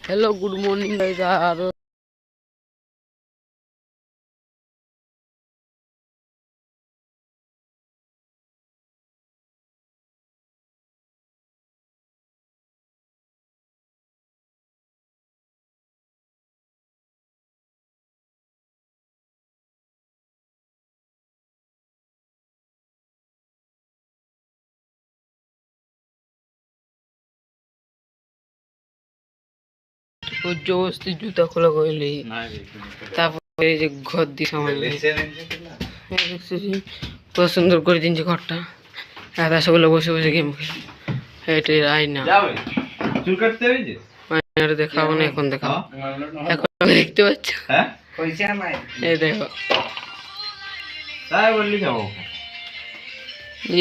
Hello good morning guys. আর ও জোস্তি জুতা খোলা কইলি তারপরে এই যে ঘর দি সামান কত সুন্দর করে দিনছে ঘরটা। আর সবগুলো বসে বসে গেম খেলে এটাই আয়না। চুল কাটতে হবে যে আয়নার দেখাবো না, এখন দেখাবো। এখন দেখতে পাচ্ছ? হ্যাঁ পয়সা নাই, এই দেখো। তাই বললি যাবো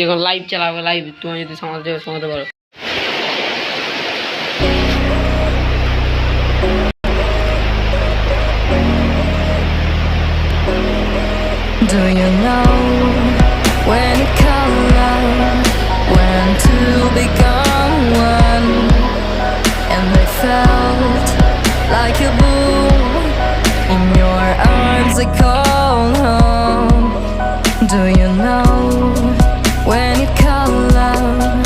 এখন লাইভ চালাবে, লাইভ তোমার যদি সামালতে পারো। Do you know when it colors, when two become one, and they felt like a boom in your arms they call home. Do you know when it colors,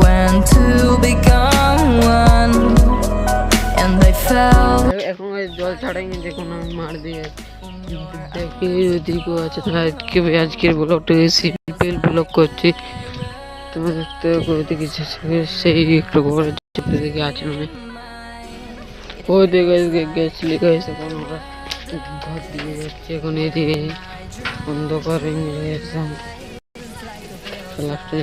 when two become one, and they felt এখন জল ছাড়াই দেখুন আমি মার দিয়ে দেখি ওদিকে আছে। আজকের ব্লগটা সিম্পল ব্লগ করছি, তুমি দেখতে করতে কিছু সেই একটু ঘরে দিকে আছে মানে ওই দিকে গেছলি গেছে। এখন আমরা ঘর দিয়ে যাচ্ছি, এখন এদিকে অন্ধকার লাস্টে